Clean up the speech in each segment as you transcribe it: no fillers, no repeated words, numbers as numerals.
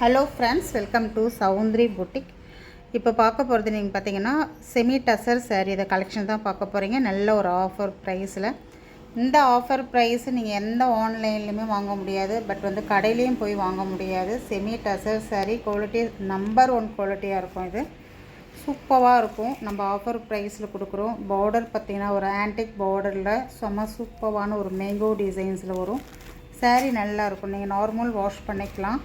Hello friends, welcome to Soundari boutique. இப்போ பார்க்க போகிறது நீங்கள் பார்த்தீங்கன்னா செமி டசர் சாரீ இதை கலெக்ஷன் தான் பார்க்க போகிறீங்க. நல்ல ஒரு ஆஃபர் ப்ரைஸில். இந்த ஆஃபர் ப்ரைஸ் நீங்கள் எந்த ஆன்லைன்லையுமே வாங்க முடியாது, பட் கடையிலையும் போய் வாங்க முடியாது. Semi tussar sari quality number 1 குவாலிட்டியாக இருக்கும். இது சூப்பராக இருக்கும். நம்ம ஆஃபர் ப்ரைஸில் கொடுக்குறோம். பார்டர் பார்த்திங்கன்னா ஒரு ஆன்டிக் பார்டரில் செம்ம சூப்பரான ஒரு மேங்கோ டிசைன்ஸில் வரும். சாரீ நல்லாயிருக்கும். நீங்கள் நார்மல் வாஷ் பண்ணிக்கலாம்.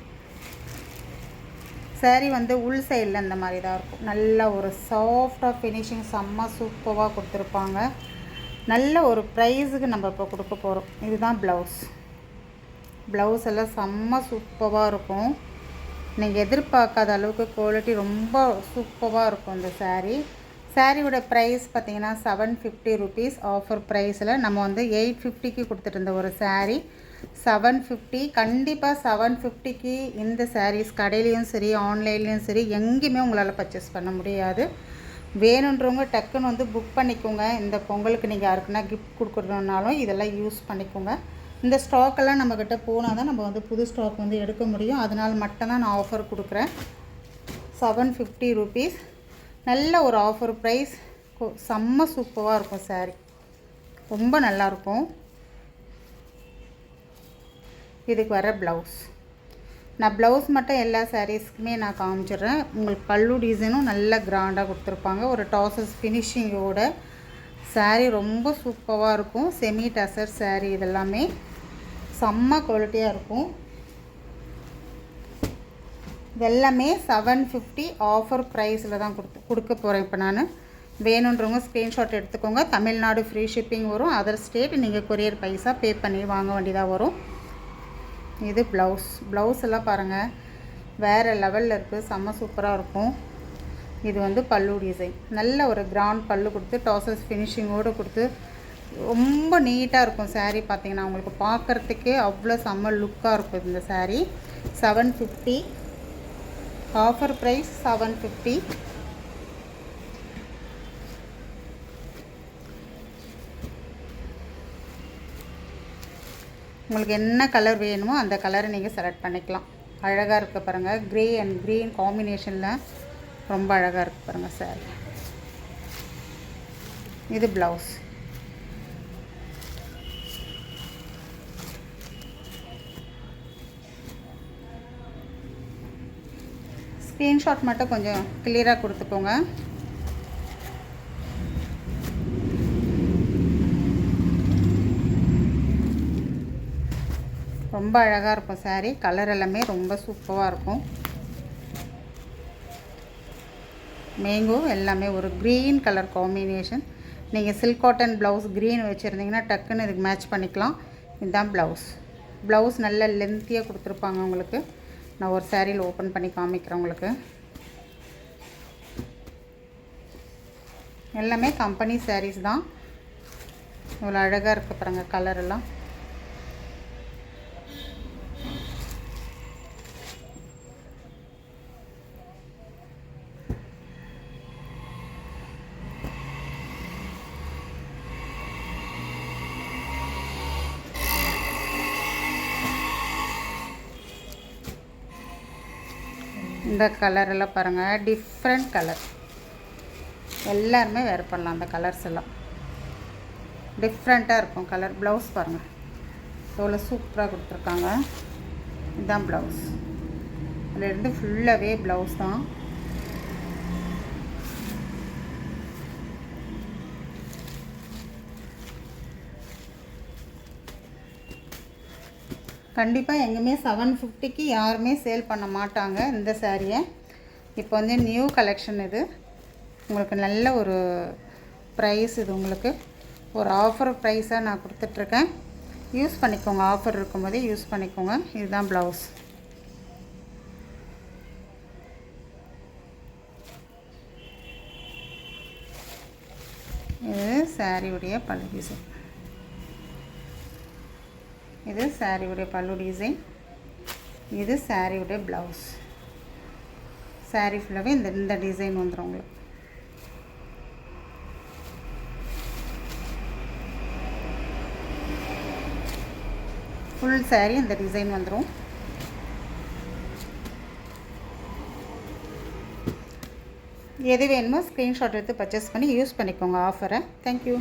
சாரீ உள் சைடில் இந்த மாதிரி தான் இருக்கும். நல்ல ஒரு சாஃப்டாக ஃபினிஷிங் செம்ம சூப்பராக கொடுத்துருப்பாங்க. நல்ல ஒரு ப்ரைஸுக்கு நம்ம இப்போ கொடுக்க போகிறோம். இதுதான் ப்ளவுஸ் எல்லாம் செம்ம சூப்பராக இருக்கும். நீங்கள் எதிர்பார்க்காத அளவுக்கு குவாலிட்டி ரொம்ப சூப்பராக இருக்கும். இந்த சாரியோட ப்ரைஸ் பார்த்திங்கன்னா 750 ருபீஸ். ஆஃபர் ப்ரைஸில் நம்ம 850க்கு கொடுத்துட்டு இருந்த ஒரு சாரீ 750. கண்டிப்பாக 750க்கு இந்த சாரீஸ் கடையிலையும் சரி ஆன்லைன்லேயும் சரி எங்கேயுமே உங்களால் பர்ச்சேஸ் பண்ண முடியாது. வேணுன்றவங்க டக்குன்னு புக் பண்ணிக்கோங்க. இந்த பொங்கலுக்கு நீங்கள் யாருக்குன்னா கிஃப்ட் கொடுக்குறதுனாலும் இதெல்லாம் யூஸ் பண்ணிக்கோங்க. இந்த ஸ்டாக்கெல்லாம் நம்மக்கிட்ட போனால் தான் நம்ம புது ஸ்டாக் எடுக்க முடியும். அதனால் மட்டும்தான் நான் ஆஃபர் கொடுக்குறேன். 750 ருபீஸ். நல்ல ஒரு ஆஃபர் ப்ரைஸ். செம்ம சூப்பராக இருக்கும். சாரீ ரொம்ப நல்லாயிருக்கும். இதுக்கு வர ப்ளவுஸ், நான் ப்ளவுஸ் மட்டும் எல்லா சாரீஸ்க்குமே நான் காமிச்சிடுறேன். உங்களுக்கு பல்லு டிசைனும் நல்ல கிராண்டாக கொடுத்துருப்பாங்க. ஒரு டாசஸ் ஃபினிஷிங்கோட சாரீ ரொம்ப சூப்பராக இருக்கும். செமி டசர் சாரீ இதெல்லாமே செம்ம குவாலிட்டியாக இருக்கும். இதெல்லாமே 750 ஆஃபர் ப்ரைஸில் தான் கொடுக்க போகிறேன். இப்போ நான் வேணுன்றவங்க ஸ்க்ரீன்ஷாட் எடுத்துக்கோங்க. தமிழ்நாடு ஃப்ரீ ஷிப்பிங் வரும். அதர் ஸ்டேட் நீங்கள் கொரியர் பைசா பே பண்ணி வாங்க வேண்டியதாக வரும். இது ப்ளவுஸ் எல்லாம் பாருங்கள், வேறு லெவலில் இருக்குது. செம்ம சூப்பராக இருக்கும். இது பல்லு டிசைன் நல்ல ஒரு கிராண்ட் பல்லு கொடுத்து டாசஸ் ஃபினிஷிங்கோடு கொடுத்து ரொம்ப நீட்டாக இருக்கும். சாரீ பார்த்திங்கன்னா உங்களுக்கு பார்க்குறதுக்கே அவ்வளோ செம்ம லுக்காக இருக்கும். இந்த சாரீ 750. Offer price 750. உங்களுக்கு என்ன கலர் வேணுமோ அந்த கலரை நீங்கள் செலக்ட் பண்ணிக்கலாம். அழகாக இருக்க பாருங்கள். க்ரே அண்ட் க்ரீன் காம்பினேஷனில் ரொம்ப அழகாக இருக்குது பாருங்கள் சாரி. இது ப்ளவுஸ். ஸ்க்ரீன்ஷாட் மட்டும் கொஞ்சம் கிளியராக கொடுத்துக்கோங்க. ரொம்ப அழகாக இருக்கும் சாரீ. கலர் எல்லாமே ரொம்ப சூப்பராக இருக்கும். மேங்கோ எல்லாமே ஒரு க்ரீன் கலர் காம்பினேஷன். நீங்கள் சில்க் காட்டன் ப்ளவுஸ் க்ரீன் வச்சுருந்தீங்கன்னா டக்குன்னு இதுக்கு மேட்ச் பண்ணிக்கலாம். இதுதான் ப்ளவுஸ் நல்ல லென்த்தியாக கொடுத்துருப்பாங்க உங்களுக்கு. நான் ஒரு சாரியில் ஓப்பன் பண்ணி காமிக்கிறேன் உங்களுக்கு. எல்லாமே கம்பெனி சாரீஸ் தான். இவ்வளோ அழகாக இருக்குது பாருங்கள் கலர் எல்லாம். இந்த கலரெல்லாம் பாருங்கள், டிஃப்ரெண்ட் கலர். எல்லாருமே வேர் பண்ணலாம். அந்த கலர்ஸ் எல்லாம் டிஃப்ரெண்ட்டாக இருக்கும் கலர். ப்ளவுஸ் பாருங்கள் எவ்வளோ சூப்பராக கொடுத்துருக்காங்க. இதுதான் ப்ளவுஸ். அதிலிருந்து ஃபுல்லாகவே ப்ளவுஸ் தான். கண்டிப்பாக எங்கேயுமே 750க்கு யாருமே சேல் பண்ண மாட்டாங்க இந்த சாரியை. இப்போ நியூ கலெக்ஷன் இது. உங்களுக்கு நல்ல ஒரு ப்ரைஸ். இது உங்களுக்கு ஒரு ஆஃபர் ப்ரைஸாக நான் கொடுத்துட்ருக்கேன். யூஸ் பண்ணிக்கோங்க. ஆஃபர் இருக்கும்போதே யூஸ் பண்ணிக்கோங்க. இதுதான் ப்ளவுஸ். இது சாரியுடைய பல்லு டிசைன். இது சாரியுடைய பல்லு டிசைன். இது சாரியுடைய ப்ளவுஸ். சாரி ஃபுல்லாகவே இந்த டிசைன் வந்துடும் உங்களுக்கு. ஃபுல் சாரீ இந்த டிசைன் வந்துடும். எது வேணுமோ ஸ்க்ரீன்ஷாட் எடுத்து பர்ச்சேஸ் பண்ணி யூஸ் பண்ணிக்கோங்க ஆஃபரை. தேங்க்யூ.